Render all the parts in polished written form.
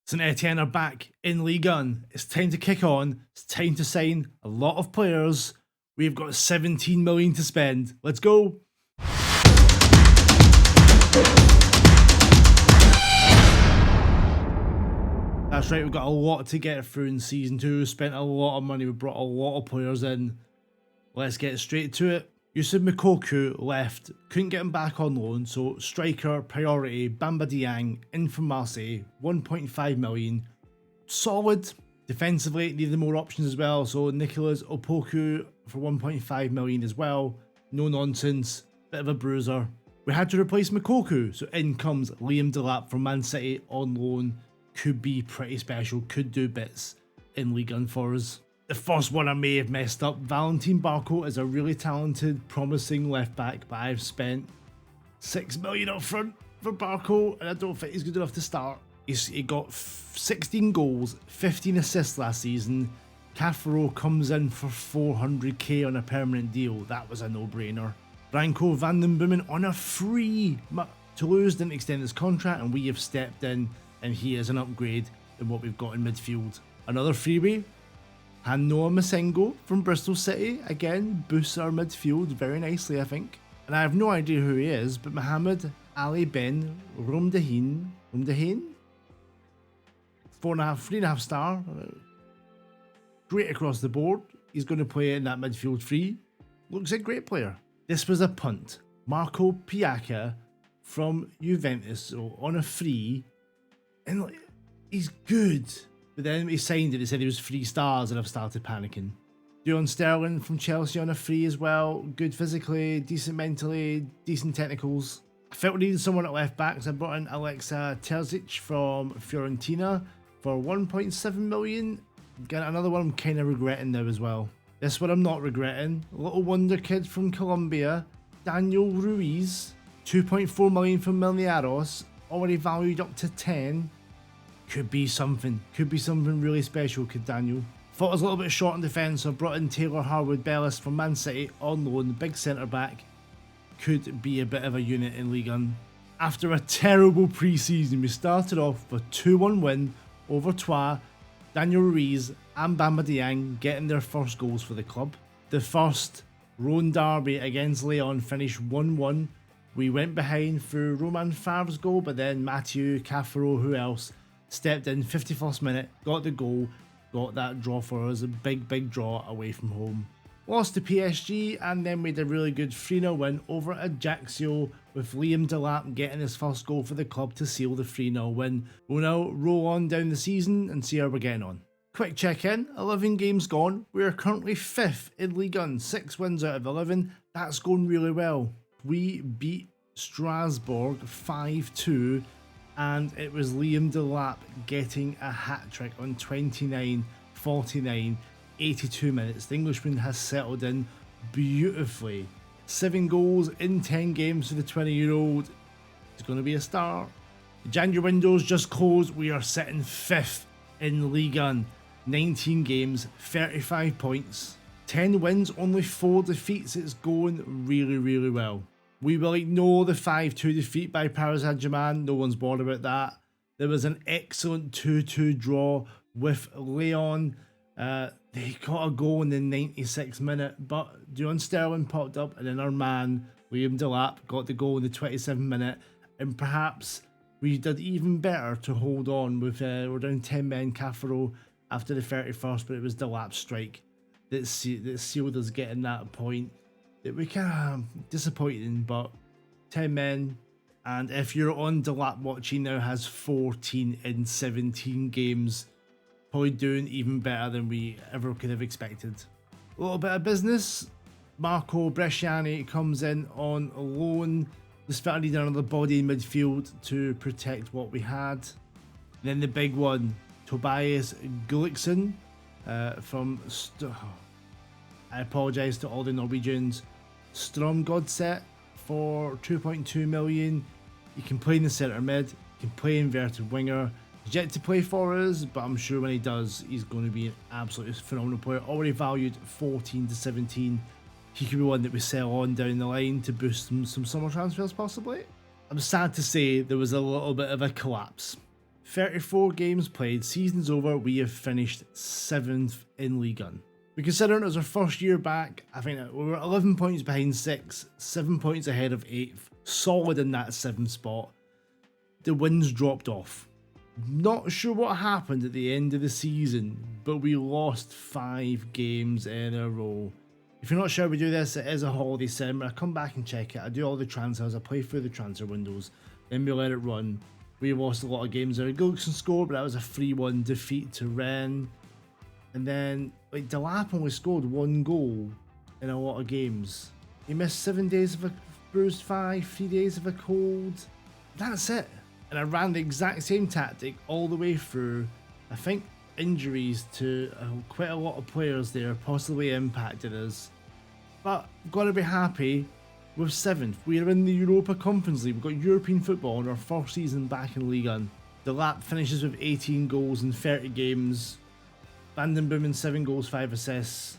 Saint-Etienne are back in Ligue 1. It's time to kick on. It's time to sign a lot of players. We've got 17 million to spend. Let's go. That's right, we've got a lot to get through in Season 2. Spent a lot of money. We brought a lot of players in. Let's get straight to it. Yusuf Moukoko left. Couldn't get him back on loan. So striker priority, Bamba Dieng in from Marseille. 1.5 million. Solid. Defensively, needed more options as well. So Nicolas Opoku for 1.5 million as well. No nonsense. Bit of a bruiser. We had to replace Moukoko. So in comes Liam Delap from Man City on loan. Could be pretty special. Could do bits in Ligue 1 for us. The first one I may have messed up. Valentin Barco is a really talented, promising left back, but I've spent 6 million up front for Barco, and I don't think he's good enough to start. He got 16 goals, 15 assists last season. Cafaro comes in for 400k on a permanent deal. That was a no-brainer. Branko van den Boomen on a free. Toulouse didn't extend his contract, and we have stepped in, and he is an upgrade in what we've got in midfield. Another freebie. Noah Masengo from Bristol City, again, boosts our midfield very nicely, I think. And I have no idea who he is, but Mohamed Ali Ben Romdahin, 3.5 star. Great across the board. He's going to play in that midfield free. Looks a great player. This was a punt. Marco Piacca from Juventus, so on a free. And he's good. But then he signed it, he said he was 3 stars, and I've started panicking. Dion Sterling from Chelsea on a free as well. Good physically, decent mentally, decent technicals. I felt we needed someone at left back, so I brought in Alexa Terzic from Fiorentina for 1.7 million. Again, another one I'm kind of regretting now as well. This one I'm not regretting. A little wonder kid from Colombia, Daniel Ruiz. 2.4 million from Millonarios, already valued up to 10. Could be something really special, could Daniel. Thought I was a little bit short in defence, so I brought in Taylor Harwood-Bellis from Man City on loan, big centre back. Could be a bit of a unit in Ligue 1. After a terrible pre-season, we started off with a 2-1 win over Troyes. Daniel Ruiz and Bamba Dieng getting their first goals for the club. The first Rhone derby against Lyon finished 1-1. We went behind through Romain Favre's goal, but then Mathieu, Cafaro, who else, stepped in 51st minute, got the goal, got that draw for us, a big draw away from home. Lost to PSG and then made a really good 3-0 win over Ajaccio with Liam Delap getting his first goal for the club to seal the 3-0 win. We'll now roll on down the season and see how we're getting on. Quick check-in, 11 games gone. We are currently 5th in Ligue 1, 6 wins out of 11. That's going really well. We beat Strasbourg 5-2. And it was Liam Delap getting a hat-trick on 29, 49, 82 minutes. The Englishman has settled in beautifully. 7 goals in 10 games for the 20-year-old. It's going to be a star. The January window's just closed. We are sitting 5th in Ligue 1. 19 games, 35 points. 10 wins, only 4 defeats. It's going really well. We will ignore the 5-2 defeat by Paris Saint-Germain. No one's bothered about that. There was an excellent 2-2 draw with Lyon. They got a goal in the 96th minute, but Dion Sterling popped up, and then our man, Liam Delap, got the goal in the 27th minute. And perhaps we did even better to hold on with, we're down 10 men, Cafaro, after the 31st, but it was Delap's strike that sealed us getting that point. We kind of disappointing, but 10 men, and if you're on Delap watching now, has 14 in 17 games, probably doing even better than we ever could have expected. A little bit of business. Marco Bresciani comes in on loan. Just felt I needed another body in midfield to protect what we had. And then the big one, Tobias Gullikson from I apologise to all the Norwegians. Strømgodset for 2.2 million. He can play in the centre mid, he can play inverted winger. He's yet to play for us, but I'm sure when he does, he's going to be an absolutely phenomenal player. Already valued 14 to 17. He could be one that we sell on down the line to boost some summer transfers possibly. I'm sad to say there was a little bit of a collapse. 34 games played, season's over, we have finished 7th in Ligue 1. We consider it as our first year back. I think we were 11 points behind 6th, 7 points ahead of 8th, solid in that 7th spot. The wins dropped off. Not sure what happened at the end of the season, but we lost 5 games in a row. If you're not sure we do this, it is a holiday sim. I come back and check it. I do all the transfers. I play through the transfer windows. Then we let it run. We lost a lot of games there. Gulkson scored, but that was a 3-1 defeat to Rennes. And then, like, Delap only scored 1 goal in a lot of games. He missed 7 days of a bruised thigh, 3 days of a cold. That's it. And I ran the exact same tactic all the way through. I think injuries to quite a lot of players there possibly impacted us. But I've got to be happy with 7th. We are in the Europa Conference League. We've got European football in our first season back in Ligue 1. Delap finishes with 18 goals in 30 games. Vandenboomen 7 goals, 5 assists.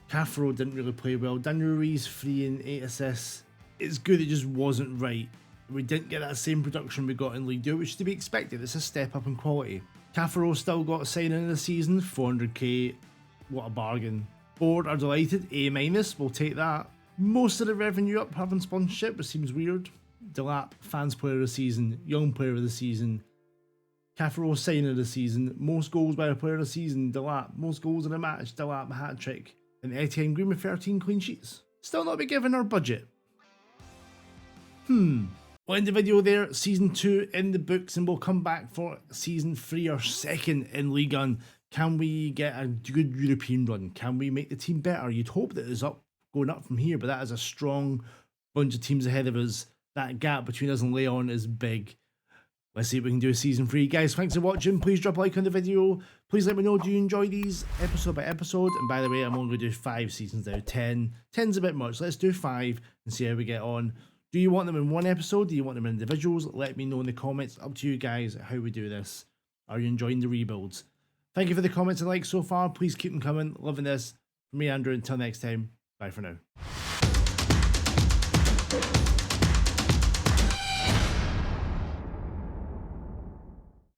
Cafaro didn't really play well. Daniel Ruiz 3 and 8 assists. It's good, it just wasn't right. We didn't get that same production we got in League 2, which is to be expected. It's a step up in quality. Cafaro still got a signing of the season, 400k. What a bargain. Board are delighted, A-. We'll take that. Most of the revenue up having sponsorship, which seems weird. Delap, fans player of the season, young player of the season. Cafaro signing of the season, most goals by a player of the season, Delap. Most goals in a match, Delap, hat-trick. And Etienne Green with 13 clean sheets. Still not be given our budget. We'll end the video there. Season 2 in the books, and we'll come back for Season 3, our second in Ligue 1. Can we get a good European run? Can we make the team better? You'd hope that it's going up from here, but that is a strong bunch of teams ahead of us. That gap between us and Leon is big. Let's see if we can do a Season 3. Guys, thanks for watching. Please drop a like on the video. Please let me know, do you enjoy these episode by episode? And by the way, I'm only going to do 5 seasons now. 10. 10's a bit much. Let's do 5 and see how we get on. Do you want them in one episode? Do you want them in individuals? Let me know in the comments. Up to you guys how we do this. Are you enjoying the rebuilds? Thank you for the comments and likes so far. Please keep them coming. Loving this. From me, Andrew. Until next time. Bye for now.